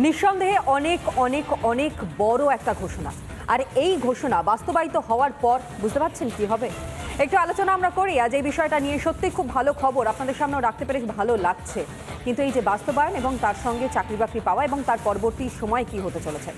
নিঃসন্দেহে অনেক অনেক অনেক বড় একটা ঘোষণা, আর এই ঘোষণা বাস্তবায়িত হওয়ার পর বুঝতে পারছেন কি হবে। একটু আলোচনা আমরা করি আজ এই বিষয়টা নিয়ে। সত্যি খুব ভালো খবর, আপনাদের সামনেও রাখতে পেরে ভালো লাগছে, কিন্তু এই যে বাস্তবায়ন এবং তার সঙ্গে চাকরি বাকরি পাওয়া এবং তার পরবর্তী সময় কি হতে চলেছে,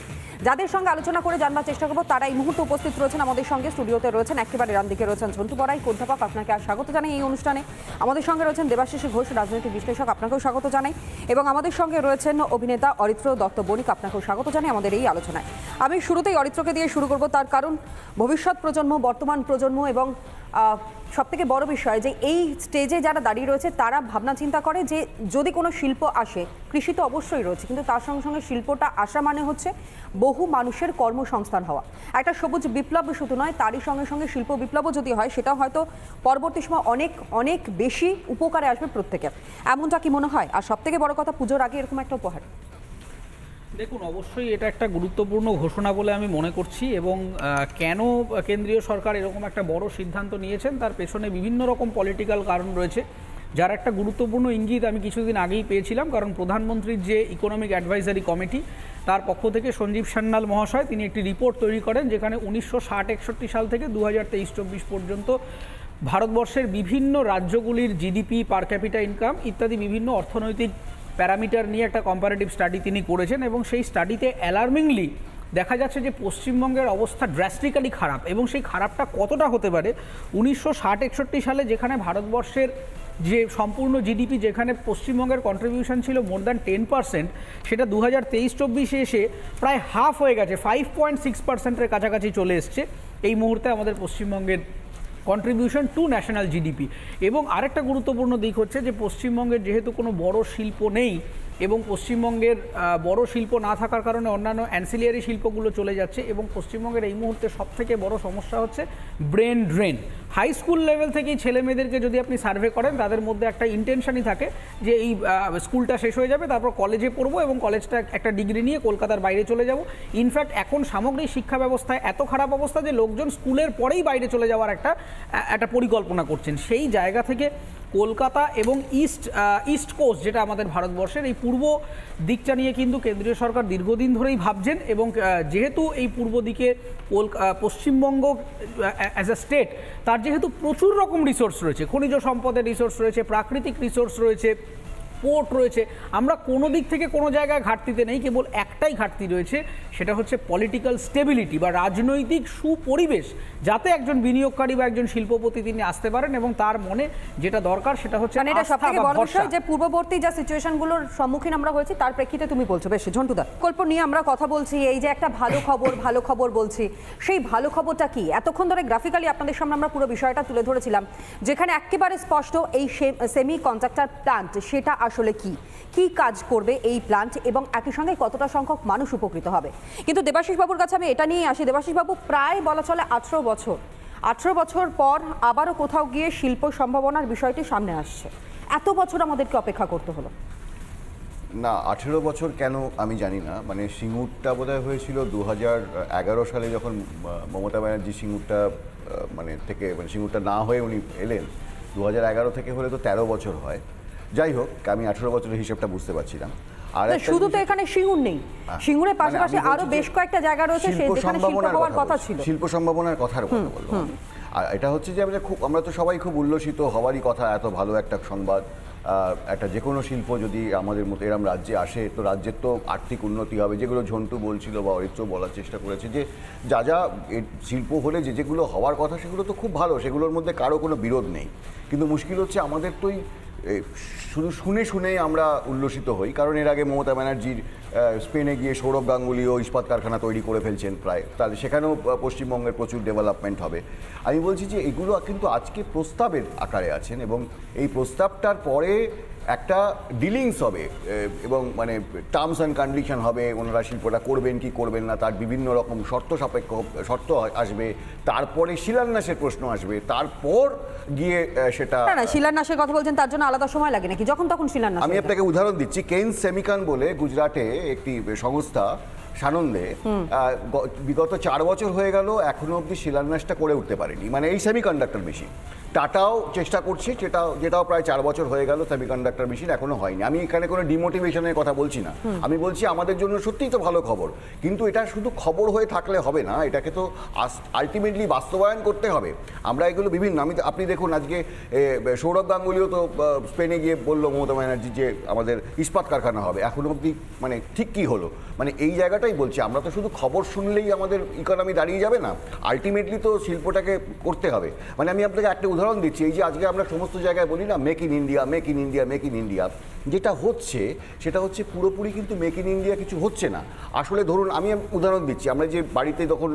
যাদের সঙ্গে আলোচনা করে জানবার চেষ্টা করবো তারা এই মুহূর্তে উপস্থিত রয়েছেন আমাদের সঙ্গে। স্টুডিওতে রয়েছেন একেবারে ডান দিকে রয়েছেন ঝন্টু বড়াই অধ্যাপক, আপনাকে আর স্বাগত জানাই এই অনুষ্ঠানে। আমাদের সঙ্গে রয়েছেন দেবাশিস ঘোষ, রাজনৈতিক বিশ্লেষক, আপনাকেও স্বাগত জানাই। এবং আমাদের সঙ্গে রয়েছেন অভিনেতা অরিত্র দত্ত বণিক, আপনাকেও স্বাগত জানাই আমাদের এই আলোচনায়। আমি শুরুতেই অরিত্রকে দিয়ে শুরু করব, তার কারণ ভবিষ্যৎ প্রজন্ম, বর্তমান প্রজন্ম এবং সবথেকে বড় বিষয় যে এই স্টেজে যারা দাঁড়িয়ে রয়েছে তারা ভাবনা চিন্তা করে যে যদি কোনো শিল্প আসে, কৃষি তো অবশ্যই রয়েছে, কিন্তু তার সঙ্গে সঙ্গে শিল্পটা আসা মানে হচ্ছে বহু মানুষের কর্মসংস্থান হওয়া। একটা সবুজ বিপ্লব শুধু নয়, তারই সঙ্গে সঙ্গে শিল্প বিপ্লবও যদি হয় সেটা হয়তো পরবর্তী সময় অনেক অনেক বেশি উপকারে আসবে প্রত্যেকের, এমনটা কি মনে হয়? আর সবথেকে বড় কথা, পুজোর আগে এরকম একটা উপহার। দেখুন, অবশ্যই এটা একটা গুরুত্বপূর্ণ ঘোষণা বলে আমি মনে করছি, এবং কেন কেন্দ্রীয় সরকার এরকম একটা বড় সিদ্ধান্ত নিয়েছেন তার পেছনে বিভিন্ন রকম পলিটিক্যাল কারণ রয়েছে, যার একটা গুরুত্বপূর্ণ ইঙ্গিত আমি কিছুদিন আগেই পেয়েছিলাম। কারণ প্রধানমন্ত্রীর যে ইকোনমিক অ্যাডভাইজারি কমিটি, তার পক্ষ থেকে সঞ্জীব সান্যাল মহাশয় তিনি একটি রিপোর্ট তৈরি করেন, যেখানে 1960-61 সাল থেকে 2023-24 পর্যন্ত ভারতবর্ষের বিভিন্ন রাজ্যগুলির জিডিপি, পার ক্যাপিটা ইনকাম ইত্যাদি বিভিন্ন অর্থনৈতিক প্যারামিটার নিয়ে একটা কম্পারেটিভ স্টাডি তিনি করেছেন। এবং সেই স্টাডিতে অ্যালার্মিংলি দেখা যাচ্ছে যে পশ্চিমবঙ্গের অবস্থা ড্রাস্টিক্যালি খারাপ। এবং সেই খারাপটা কতটা হতে পারে, 1960-61 সালে যেখানে ভারতবর্ষের যে সম্পূর্ণ জিডিপি, যেখানে পশ্চিমবঙ্গের কন্ট্রিবিউশন ছিল মোর দ্যান 10%, সেটা 2023-24 এসে প্রায় হাফ হয়ে গেছে, 5.6%-এর কাছাকাছি চলে এসছে এই মুহূর্তে আমাদের পশ্চিমবঙ্গের কন্ট্রিবিউশন টু ন্যাশনাল জিডিপি। এবং আরেকটা গুরুত্বপূর্ণ দিক হচ্ছে যে পশ্চিমবঙ্গের যেহেতু কোনো বড় শিল্প নেই, এবং পশ্চিমবঙ্গের বড় শিল্প না থাকার কারণে অন্যান্য অ্যান্সিলিয়ারি শিল্পগুলো চলে যাচ্ছে, এবং পশ্চিমবঙ্গের এই মুহূর্তে সবথেকে বড় সমস্যা হচ্ছে brain drain. High school level থেকেই ছেলে মেয়েদেরকে যদি আপনি সার্ভে করেন, তাদের মধ্যে একটা ইন্টেনশনই থাকে যে এই স্কুলটা শেষ হয়ে যাবে, তারপর কলেজে পড়বো এবং কলেজটা একটা ডিগ্রি নিয়ে কলকাতার বাইরে চলে যাব। ইনফ্যাক্ট এখন সামগ্রিক শিক্ষা ব্যবস্থায় এত খারাপ অবস্থা যে লোকজন স্কুলের পরেই বাইরে চলে যাওয়ার একটা পরিকল্পনা করছেন। সেই জায়গা থেকে কলকাতা এবং ইস্ট কোস্ট, যেটা আমাদের ভারতবর্ষের এই পূর্ব দিকটা নিয়ে কিন্তু কেন্দ্রীয় সরকার দীর্ঘদিন ধরেই ভাবছেন। এবং যেহেতু এই পূর্ব দিকে পশ্চিমবঙ্গ অ্যাজ আ স্টেট, তার যেহেতু প্রচুর রকম রিসোর্স রয়েছে, খনিজ সম্পদের রিসোর্স রয়েছে, প্রাকৃতিক রিসোর্স রয়েছে, পোর্ট রয়েছে, আমরা কোনো দিক থেকে কোনো জায়গায় ঘাটতিতে নেই। কেবল একটাই ঘাটতি রয়েছে, সেটা হচ্ছে পলিটিক্যাল স্টেবিলিটি বা রাজনৈতিক সুপরিবেশ, যাতে একজন বিনিয়োগকারী বা একজন শিল্পপতি তিনি আসতে পারেন এবং তার মনে যেটা দরকার সেটা হচ্ছে এটা সবথেকে বড় বিষয় যে পূর্ববর্তী যা সিচুয়েশনগুলোর সম্মুখীন আমরা হয়েছি তার প্রেক্ষিতে তুমি বলছো। বেশ ঝন্টুদা, প্রকল্প নিয়ে আমরা কথা বলছি, এই যে একটা ভালো খবর বলছি, সেই ভালো খবরটা কি? এতক্ষণ ধরে গ্রাফিক্যালি আপনাদের সামনে আমরা পুরো বিষয়টা তুলে ধরেছিলাম, যেখানে একেবারে স্পষ্ট এই সেমি কন্ডাক্টর প্ল্যান্ট সেটা আসলে কি কাজ করবে এই প্ল্যান্ট, এবং একই সঙ্গে কতটা সংখ্যক মানুষ উপকৃত হবে। কিন্তু দেবাশিস বাবুর কাছে আমি এটা নিয়ে আসি। দেবাশিস বাবু, প্রায় বলা চলে 18 বছর পর আবারও কোথাও গিয়ে শিল্প সম্ভাবনার বিষয়টি সামনে আসছে। এত বছর আমাদেরকে অপেক্ষা করতে হলো না? 18 বছর কেন আমি জানি না, মানে সিঙ্গুরটা বোধহয় হয়েছিল 2011 সালে, যখন মমতা ব্যানার্জি সিঙ্গুরটা সিঙ্গুরটা না হয়ে উনি এলেন। 2011 থেকে হলে তো 13 বছর হয়। যাই হোক, আমি 18 বছরের হিসাবটা বুঝতে পারছিলাম। আর শুধু তো এখানে সিঙ্গুর নেই, সিঙ্গুরের পাশাপাশি আরো বেশ কয়েকটা জায়গা রয়েছে যেখানে শিল্প হওয়ার কথা ছিল। শিল্প সম্ভাবনার কথার কথা বলবো। আর এটা হচ্ছে যে আমরা তো সবাই খুব উল্লসিত হওয়ারই কথা, এত ভালো একটা সংবাদ। একটা যে কোনো শিল্প যদি আমাদের মতো এরম রাজ্যে আসে, তো রাজ্যের তো আর্থিক উন্নতি হবে, যেগুলো ঝন্টু বলছিল বা অরিত্র বলার চেষ্টা করেছে, যে যা শিল্প হলে যেগুলো হওয়ার কথা সেগুলো তো খুব ভালো, সেগুলোর মধ্যে কারো কোনো বিরোধ নেই। কিন্তু মুশকিল হচ্ছে আমাদের তো শুধু শুনেই আমরা উল্লসিত হই। কারণ এর আগে মমতা ব্যানার্জির স্পেনে গিয়ে সৌরভ গাঙ্গুলিও ইস্পাত কারখানা তৈরি করে ফেলছেন প্রায়, তাহলে সেখানেও পশ্চিমবঙ্গের প্রচুর ডেভেলপমেন্ট হবে। আমি বলছি যে এগুলো কিন্তু আজকে প্রস্তাবের আকারে আছেন, এবং এই প্রস্তাবটার পরে একটা ডিলিংস হবে এবং টার্মস অ্যান্ড কন্ডিশন হবে, ওনারা শিল্পটা করবেন কি করবেন না, তার বিভিন্ন রকম শর্ত আসবে, তারপরে শিলান্যাসের প্রশ্ন আসবে, তারপর গিয়ে সেটা শিলান্যাসের কথা বলছেন, তার জন্য আলাদা সময় লাগে নাকি? যখন তখন শিলান্যাস। আমি আপনাকে উদাহরণ দিচ্ছি, কেইন্স সেমিকন বলে গুজরাটে একটি সংস্থা, সানন্দে বিগত 4 বছর হয়ে গেল এখনো অবধি শিলান্যাসটা করে উঠতে পারেনি, এই সেমিকন্ডাক্টর মেশিন। টাটাও চেষ্টা করছে, যেটাও প্রায় 4 বছর হয়ে গেল, সেমিকন্ডাক্টর মেশিন এখনো হয়নি। আমি এখানে কোনো ডিমোটিভেশনের কথা বলছি না, আমি বলছি আমাদের জন্য সত্যিই তো ভালো খবর, কিন্তু এটা শুধু খবর হয়ে থাকলে হবে না, এটাকে তো আলটিমেটলি বাস্তবায়ন করতে হবে। আমরা এগুলো বিভিন্ন, আপনি দেখুন আজকে সৌরভ গাঙ্গুলিও তো স্পেনে গিয়ে বললো মমতা ব্যানার্জি যে আমাদের ইস্পাত কারখানা হবে, এখনো অবধি মানে ঠিক কী হলো? মানে এই জায়গাটাই বলছি, আমরা তো শুধু খবর শুনলেই আমাদের ইকোনমি দাঁড়িয়ে যাবে না, আলটিমেটলি তো শিল্পটাকে করতে হবে। মানে আমি আপনাকে একটা উদাহরণ দিচ্ছি, এই যে আজকে আমরা সমস্ত জায়গায় বলি না make in India, make in India, make in India, যেটা হচ্ছে সেটা হচ্ছে পুরোপুরি কিন্তু মেক ইন ইন্ডিয়া কিছু হচ্ছে না। আসলে ধরুন আমি উদাহরণ দিচ্ছি, আমরা যে বাড়িতে যখন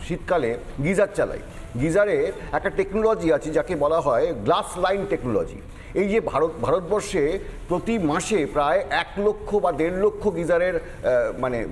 শীতকালে গিজার চালাই, গিজারে একটা টেকনোলজি আছে যাকে বলা হয় গ্লাস লাইন টেকনোলজি। এই যে ভারতবর্ষে প্রতি মাসে প্রায় 1 লক্ষ বা 1.5 লক্ষ গিজারের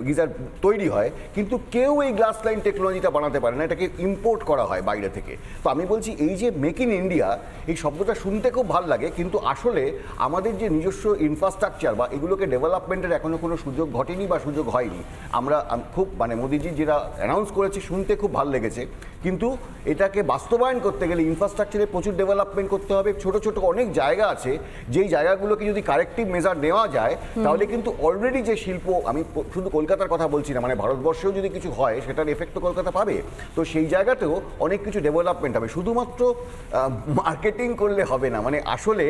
গিজার তৈরি হয়, কিন্তু কেউ এই গ্লাস লাইন টেকনোলজিটা বানাতে পারে না, এটাকে ইম্পোর্ট করা হয় বাইরে থেকে। তো আমি বলছি এই যে মেক ইন ইন্ডিয়া, এই শব্দটা শুনতে খুব ভালো লাগে, কিন্তু আসলে আমাদের যে নিজস্ব ইনফ্রাস্ট্রাকচার বা এগুলোকে ডেভেলপমেন্টের এখনো কোনো সুযোগ ঘটেনি বা সুযোগ হয়নি। আমরা খুব মোদিজি যেটা অ্যানাউন্স করেছে শুনতে খুব ভালো লেগেছে, কিন্তু এটাকে বাস্তবায়ন করতে গেলে ইনফ্রাস্ট্রাকচারে প্রচুর ডেভেলপমেন্ট করতে হবে। ছোট ছোট অনেক জায়গা আছে, যেই জায়গাগুলোকে যদি কারেক্টিভ মেজার নেওয়া যায় তাহলে কিন্তু অলরেডি যে শিল্প, আমি শুধু কলকাতার কথা বলছি না, ভারতবর্ষেও যদি কিছু হয় সেটার এফেক্ট তো কলকাতা পাবে। তো সেই জায়গাতেও অনেক কিছু ডেভেলপমেন্ট হবে, শুধুমাত্র মার্কেটিং করলে হবে না। আসলে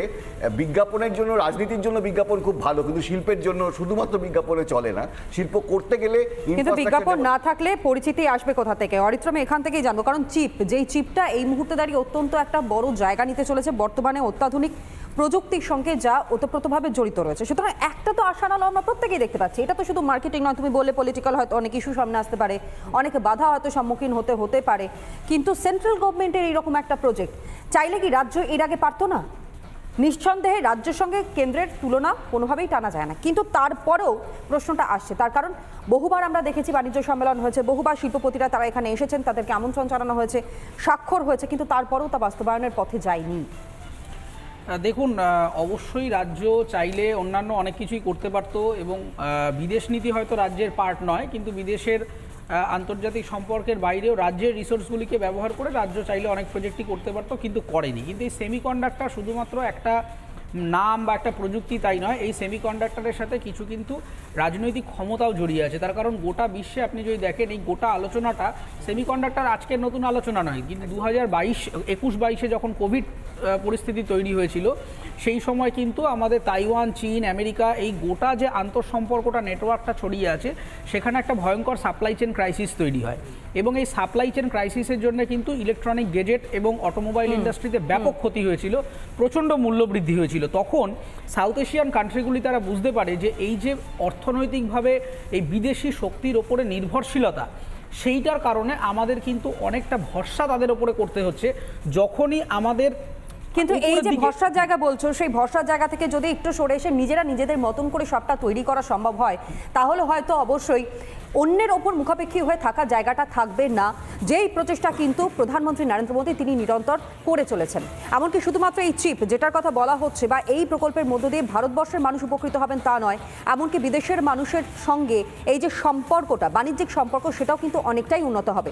বিজ্ঞাপনের জন্য, রাজনীতির জন্য বিজ্ঞাপন খুব ভালো, কিন্তু শিল্পের জন্য শুধুমাত্র বিজ্ঞাপনে চলে না। শিল্প করতে গেলে কিন্তু বিজ্ঞাপন না থাকলে পরিচিতি আসবে কোথা থেকে? অরিত্রম এখান থেকেই জানবো, কারণ যেই চিপটা এই মুহূর্তে দাঁড়িয়ে অত্যন্ত একটা বড় জায়গা নিতে চলেছে, বর্তমানে অত্যাধুনিক প্রযুক্তির সঙ্গে যা ওতপ্রোতভাবে জড়িত রয়েছে, সুতরাং একটা তো আশার আলো আমরা প্রত্যেকেই দেখতে পাচ্ছি। এটা তো শুধু মার্কেটিং নয়, তুমি বললে পলিটিক্যাল হয়তো অনেক ইস্যু সামনে আসতে পারে, অনেক বাধা হয়তো সম্মুখীন হতে পারে, কিন্তু সেন্ট্রাল গভর্নমেন্টের এইরকম একটা প্রজেক্ট চাইলে কি রাজ্য এর আগে পারতো না? নিঃসন্দেহে রাজ্যের সঙ্গে কেন্দ্রের তুলনা কোনোভাবেই টানা যায় না, কিন্তু তারপরেও প্রশ্নটা আসছে। তার কারণ বহুবার আমরা দেখেছি বাণিজ্য সম্মেলন হয়েছে, বহুবার শিল্পপতিরা তারা এখানে এসেছেন, তাদেরকে আমন্ত্রণ জানানো হয়েছে, স্বাক্ষর হয়েছে, কিন্তু তারপরেও তা বাস্তবায়নের পথে যায়নি। দেখুন, অবশ্যই রাজ্য চাইলে অন্যান্য অনেক কিছুই করতে পারতো, এবং বিদেশ নীতি হয়তো রাজ্যের পার্ট নয়, কিন্তু বিদেশের আন্তর্জাতিক সম্পর্কের বাইরেও রাজ্যের রিসোর্সগুলিকে ব্যবহার করে রাজ্য চাইলে অনেক প্রজেক্টই করতে পারতো, কিন্তু করেনি। কিন্তু এই সেমিকন্ডাক্টর শুধুমাত্র একটা নাম বা একটা প্রযুক্তি তাই নয়, এই সেমিকন্ডাক্টরের সাথে কিছু কিন্তু রাজনৈতিক ক্ষমতাও জড়িয়ে আছে। তার কারণ গোটা বিশ্বে আপনি যদি দেখেন, এই গোটা আলোচনাটা সেমিকন্ডাক্টর আজকের নতুন আলোচনা নয়, কিন্তু 2021-22 যখন কোভিড পরিস্থিতি তৈরি হয়েছিল, সেই সময় কিন্তু আমাদের তাইওয়ান, চীন, আমেরিকা, এই গোটা যে আন্তঃসম্পর্কটা, নেটওয়ার্কটা ছড়িয়ে আছে, সেখানে একটা ভয়ঙ্কর সাপ্লাই চেন ক্রাইসিস তৈরি হয়, এবং এই সাপ্লাই চেন ক্রাইসিসের জন্য কিন্তু ইলেকট্রনিক গেজেট এবং অটোমোবাইল ইন্ডাস্ট্রিতে ব্যাপক ক্ষতি হয়েছিল, প্রচণ্ড মূল্যবৃদ্ধি হয়েছিল। তখন সাউথ এশিয়ান কান্ট্রিগুলি তারা বুঝতে পারে যে এই যে অর্থনৈতিকভাবে এই বিদেশি শক্তির ওপরে নির্ভরশীলতা, সেইটার কারণে আমাদের কিন্তু অনেকটা ভরসা তাদের ওপরে করতে হচ্ছে। যখনই আমাদের কিন্তু এই যে ভরসার জায়গা বলছো, সেই ভরসার জায়গা থেকে যদি একটু সরে এসে নিজেরা নিজেদের মতন করে সবটা তৈরি করা সম্ভব হয়, তাহলে হয়তো অবশ্যই অন্যের ওপর মুখাপেক্ষী হয়ে থাকা জায়গাটা থাকবে না, যেই প্রচেষ্টা কিন্তু প্রধানমন্ত্রী নরেন্দ্র মোদী তিনি নিরন্তর করে চলেছেন। এমনকি শুধুমাত্র এই চিপ যেটার কথা বলা হচ্ছে বা এই প্রকল্পের মধ্য দিয়ে ভারতবর্ষের মানুষ উপকৃত হবেন তা নয়, এমনকি বিদেশের মানুষের সঙ্গে এই যে সম্পর্কটা, বাণিজ্যিক সম্পর্ক, সেটাও কিন্তু অনেকটাই উন্নত হবে।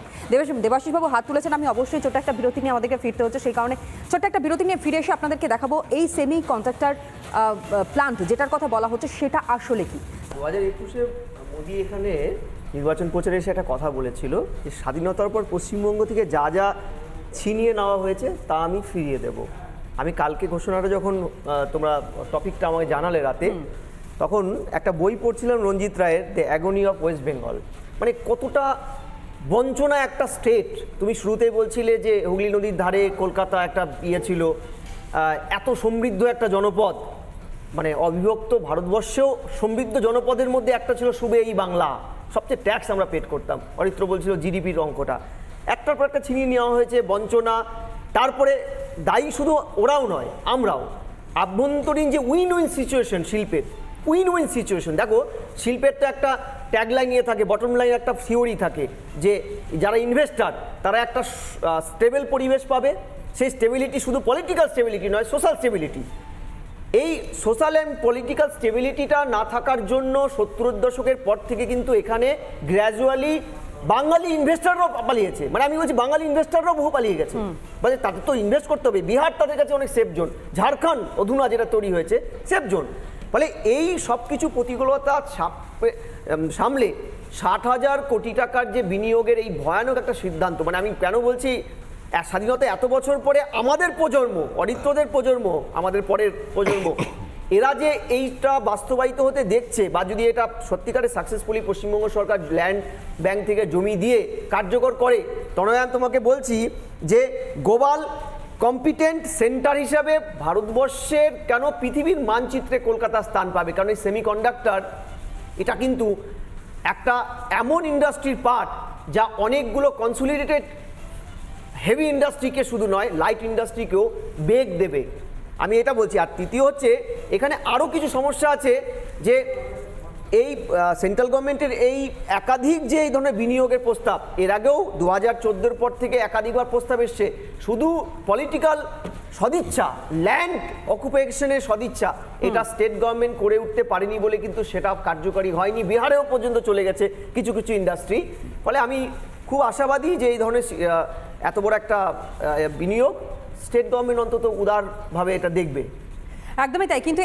দেবাশিসবাবু হাত তুলেছেন, আমি অবশ্যই ছোট্ট একটা বিরতি নিয়ে আমাদেরকে ফিরতে হচ্ছে, সেই কারণে ছোট্ট একটা বিরতি নিয়ে ফিরে এসে আপনাদেরকে দেখাবো এই সেমি কন্ডাক্টর প্লান্ট যেটার কথা বলা হচ্ছে সেটা আসলে কি। 2021-এ মোদী এখানে নির্বাচন প্রচারে এসে একটা কথা বলেছিল যে স্বাধীনতার পর পশ্চিমবঙ্গ থেকে যা যা ছিনিয়ে নেওয়া হয়েছে তা আমি ফিরিয়ে দেব। আমি কালকে ঘোষণাটা যখন তোমরা টপিকটা আমাকে জানালে রাতে, তখন একটা বই পড়ছিলাম রঞ্জিত রায়ের দ্য অ্যাগনি অফ ওয়েস্ট বেঙ্গল। মানে কতটা বঞ্চনা একটা স্টেট। তুমি শুরুতেই বলছিলে যে হুগলি নদীর ধারে কলকাতা একটা ছিল, এত সমৃদ্ধ একটা জনপদ, মানে অবিভক্ত ভারতবর্ষেও সমৃদ্ধ জনপদের মধ্যে একটা ছিল শুধু এই বাংলা, সবচেয়ে ট্যাক্স আমরা পেড করতাম। অরিত্র বলছিল জিডিপির অঙ্কটা একটার পর একটা ছিনিয়ে নেওয়া হয়েছে, বঞ্চনা। তারপরে দায়ী শুধু ওরাও নয়, আমরাও। আভ্যন্তরীণ যে উইন উইন সিচুয়েশন শিল্পের, উইন উইন সিচুয়েশন, দেখো শিল্পের তো একটা ট্যাগলাইন নিয়ে থাকে, বটম লাইন একটা থিওরি থাকে যে যারা ইনভেস্টার তারা একটা স্টেবল পরিবেশ পাবে। সেই স্টেবিলিটি শুধু পলিটিক্যাল স্টেবিলিটি নয়, সোশ্যাল স্টেবিলিটি। এই সোশ্যাল অ্যান্ড পলিটিক্যাল স্টেবিলিটিটা না থাকার জন্য 70-এর দশকের পর থেকে কিন্তু এখানে গ্র্যাজুয়ালি বাঙালি ইনভেস্টররাও পালিয়েছে, মানে আমি বলছি বাঙালি ইনভেস্টররাও বহু পালিয়ে গেছে, মানে তাদের তো ইনভেস্ট করতে হবে। বিহার তাদের কাছে অনেক সেফ জোন, ঝাড়খণ্ড অধুনা যেটা তৈরি হয়েছে সেফ জোন। ফলে এই সব কিছু প্রতিকূলতা সামলে 60,000 কোটি টাকার যে বিনিয়োগের এই ভয়ানক একটা সিদ্ধান্ত, মানে আমি কেন বলছি স্বাধীনতা এত বছর পরে আমাদের প্রজন্ম, অরিত্রদের প্রজন্ম, আমাদের পরের প্রজন্ম, এরা যে এইটা বাস্তবায়িত হতে দেখছে, বা যদি এটা সত্যিকারের সাকসেসফুলি পশ্চিমবঙ্গ সরকার ল্যান্ড ব্যাংক থেকে জমি দিয়ে কার্যকর করে, তনয়ান তোমাকে বলছি যে গ্লোবাল কম্পিটেন্ট সেন্টার হিসাবে ভারতবর্ষের কেন পৃথিবীর মানচিত্রে কলকাতা স্থান পাবে, কারণ এই সেমিকন্ডাক্টর এটা কিন্তু একটা এমন ইন্ডাস্ট্রির পার্ট যা অনেকগুলো কনসোলিডেটেড হেভি ইন্ডাস্ট্রিকে শুধু নয়, লাইট ইন্ডাস্ট্রিকেও বেগ দেবে, আমি এটা বলছি। আর তৃতীয় হচ্ছে এখানে আরও কিছু সমস্যা আছে, যে এই সেন্ট্রাল গভর্নমেন্টের এই একাধিক যে এই ধরনের বিনিয়োগের প্রস্তাব, এর আগেও 2014 পর থেকে একাধিকবার প্রস্তাব এসছে, শুধু পলিটিক্যাল সদিচ্ছা, ল্যান্ড অকুপেশনের সদিচ্ছা, এটা স্টেট গভর্নমেন্ট করে উঠতে পারেনি বলে কিন্তু সেটা কার্যকরী হয়নি। বিহারেও পর্যন্ত চলে গেছে কিছু কিছু ইন্ডাস্ট্রি। ফলে আমি খুব আশাবাদী যে এই ধরনের এত বড় একটা বিনিয়োগ স্টেট গভর্নমেন্ট অন্তত উদারভাবে এটা দেখবে। একদমই তাই। কিন্তু